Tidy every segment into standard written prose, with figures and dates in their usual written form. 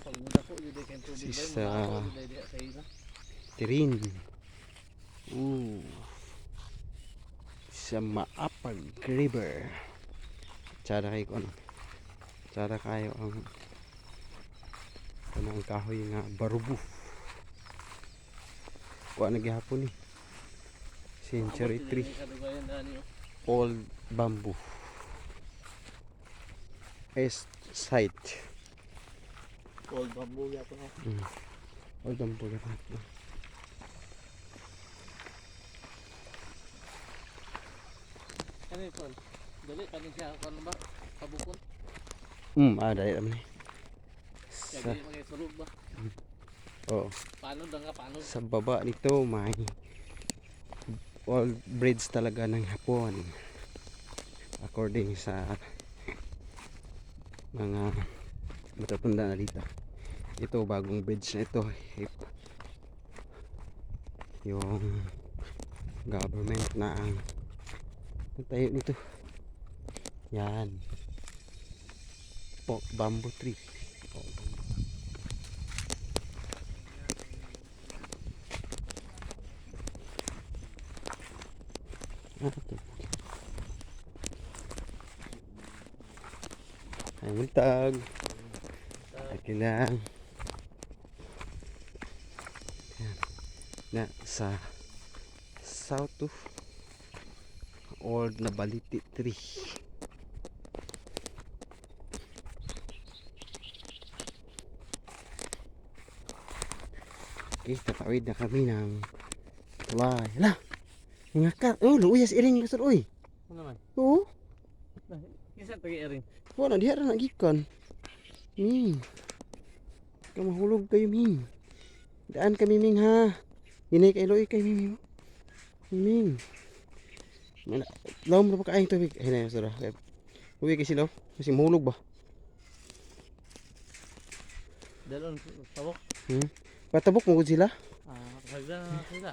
pagmudako jud kay tubig This bay is mabaho jud diha sa ila. Tirin. Ooh. Sa Maapag River. Tsada kayo ano. Tsada kayo ang kanang kahoy nga barubo. Kuha na gihapon ni. Century tree. Old bamboo. East side. Old bamboo ya to. Old bamboo ya to. Ano ito? Dali kanin siya kan ba? Kabukon. Ada ya naman. Kaya di magay sulog ba? Oh. Paano nga paano? Sa baba nito may old bridge talaga ng Hapon. According sa mga matatanda na dito. Ito bagong bridge na ito. Yung government na ang tayo nito. Yan. Bamboo tree. Ay muntag. Okay lang. Yan. Na sa south of old na baliti tree. Okay, tatawid na kami ng tulay. Hala! Ngakar! Oh, luuyas iring kasar, oy! Ano man? Oo! Kisa pagi erin. Wala, diha na nagikan. Kamahulog kayo, Ming. Daan kami, Ming, ha? Hinay kay Loy kay Ming. Ming. Law mo pa kaayong tubig. Ay, na, sarah. Uwi kasi law. Kasi mahulog ba? Dalon tabok. Patabok mo gud sila? Hagdan na sila.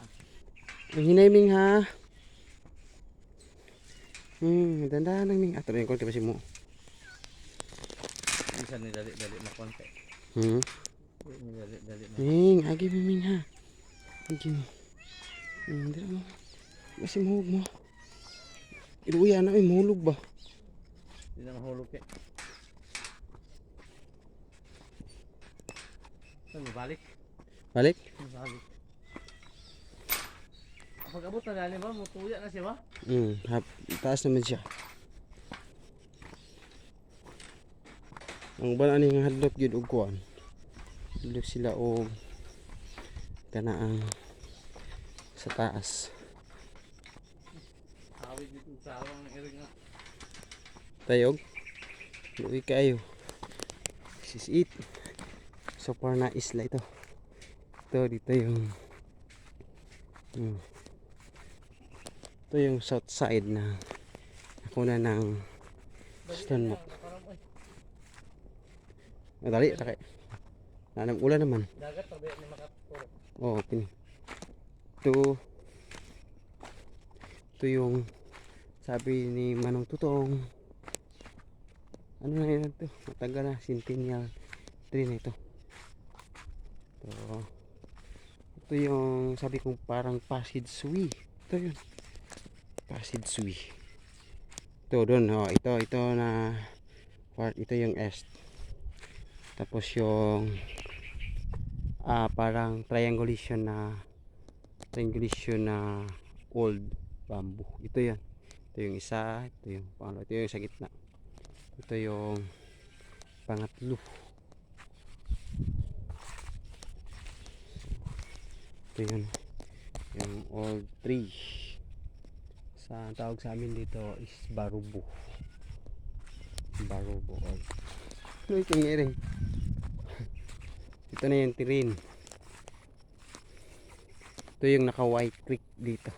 Ang hinay, Ming, ha? Dandahan lang, Ming. Ato rin ko, kasi mo. Bisa ni dali na konti. Dali na. Ming, agi, Ming, ha? Agi, Ming. Dala mo. Kasi mahulog mo. Iluya na, mahulog ba? Hindi na mahulog eh. Ano, balik? Balik? Balik. Pag-abot na dali ba? Mutuya na siya ba? Taas naman siya. Ang bala ni nga hadlok yun og kuan. Hadlok sila og kanaang sa taas. Awid dito sa awang ng irig nga. Tayog. Luwi kayo. This is it. So far na isla ito. Dito yung ito yung south side na nakuna ng stone map. Dali, takay. Nanang ulan naman. Dagat tabi ni makaturo. Oh, pini. Ito yung sabi ni Manong Tutong. Ano na yun ito? Matagal na, centennial tree na ito. Ito yung sabi kong parang passageway. Ito yun. Passageway. Ito doon, ito na part, ito yung east. Tapos yung parang triangulation na old bamboo. Ito yan. Ito yung isa, ito yung pangalawa, ito yung sa gitna. Ito yung pangatlo. Ito yun. Yung old tree. Sa tawag sa amin dito is barubo. Barubo old. Ano itong ngiring? Ito na yung tirin. Ito yung naka White Creek dito.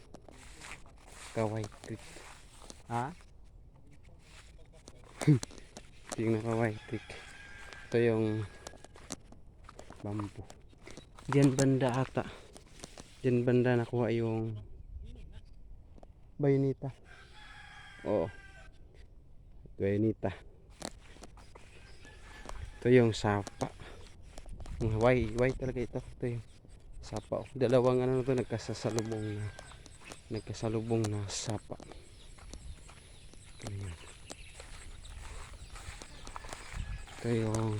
Naka White Creek. Ha? Ito yung naka White Creek. Ito yung bamboo. Diyan banda ata. Diyan banda nakuha yung bayonita. Oo. Bayonita. Ito yung sapa. Why talaga ito. Ito yung sapa. Dalawang ano na to, nagkasalubong na sapa. Ayan. Ito yung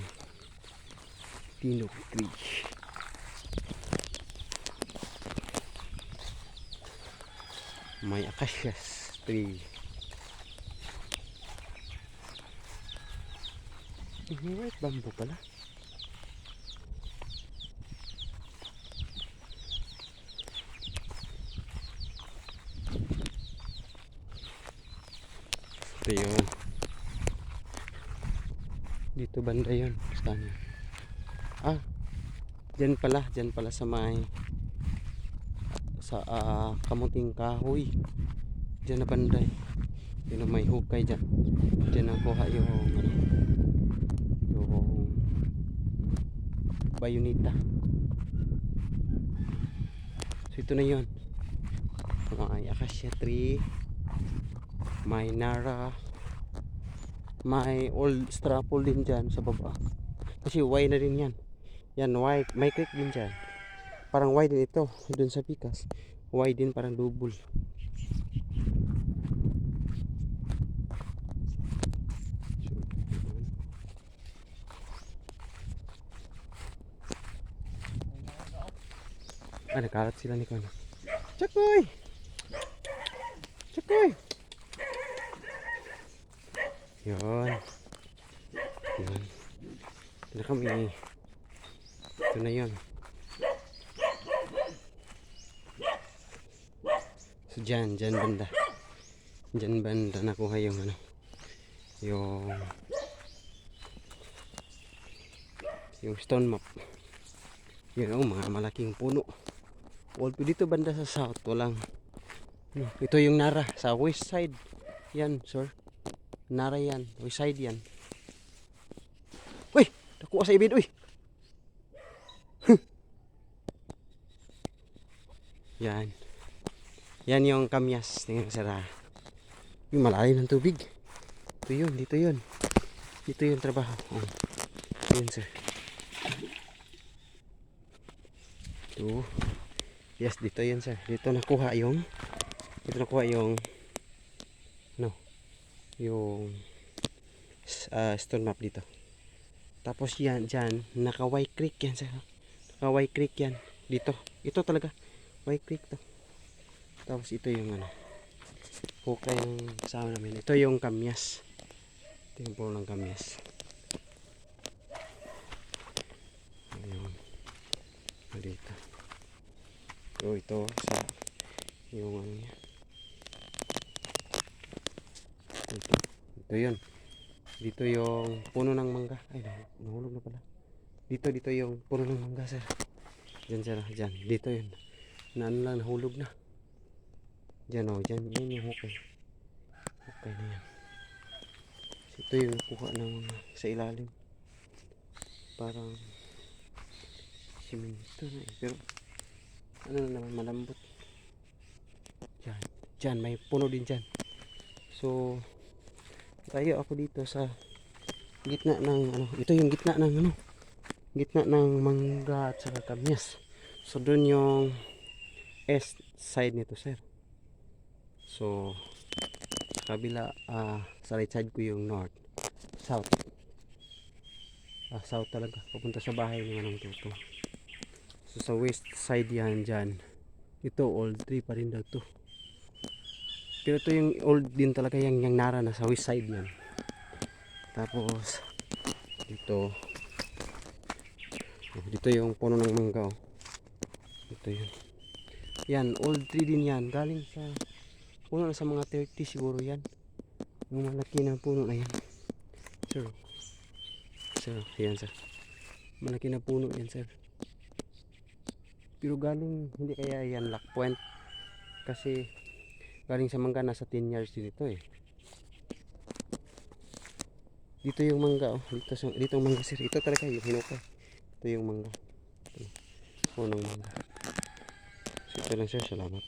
Tinok Tree. May acacias tree. White bamboo pala. Ito yun. Dito banda yun. Saan yun? Ah, dyan pala sa may kamuting kahoy. Dyan na banda eh. Yun ang may hukay dyan. Dyan nakuha yung bayonita. So ito na yun. May acacia tree, may nara, may old strapple din dyan sa baba. Kasi Y na rin yan. Yan Y, may creek din dyan. Parang Y din ito dun sa pikas. Y din parang double. Nakalat sila ni Kono. Chakoy! Chakoy! Yun. Yun. Ito na kami. Ito na yun. So dyan banda. Dyan banda nakuha yung yung stone map. Yun mga malaking puno. Although dito banda sa south walang ito yung Nara sa west side yan sir. Nara yan, west side yan. Uy, nakuha sa ibid uy. Yan. Yan yung kamyas. Tingnan sira. Yung malalim ng tubig. Ito yun, dito yun. Dito yung trabaho. Yun sir. Ito. Yes, dito yun sir. Dito nakuha yung yung stone map dito. Tapos yan dyan naka Y Creek yan sir. Naka Y Creek yan dito. Ito talaga Y Creek to. Tapos ito yung hukay yung kasama namin. Ito yung kamyas. Ito yung puno ng kamyas. Ayun. Dito. Ito sa yung niya. Ito yun. Dito yung puno ng mangga. Ay, nahulog na pala. Dito yung puno ng mangga sir. Diyan sir, diyan. Dito yun. Nahulog na. Diyan diyan. Yan yung hukay. Hukay na yan. Ito yung nakuha ng sa ilalim. Parang simento na eh. Pero ano na naman malambot. Diyan may puno din diyan. So tayo ako dito sa gitna ng ito yung gitna ng mangga at saka kamyas. So doon yung east side nito sir. So sa kabila sa right side ko yung north, south. South talaga papunta sa bahay ng anong tuto. So sa west side yan dyan. Ito old tree pa rin daw to. Pero ito yung old din talaga yung Nara na sa west side yan. Tapos dito yung puno ng mangga. Ito yun. Yan old tree din yan. Galing sa puno na sa mga 30 siguro yan. Yung malaki na puno na yan. Sir, yan sir. Malaki na puno yan sir. Pero galing hindi kaya yan lock point. Kasi galing sa mangga nasa 10 years din ito eh. Dito yung mangga dito ang mangga sir. Ito talaga yung hinukay. Ito yung mangga. Punong mangga. So ito lang sir. Salamat.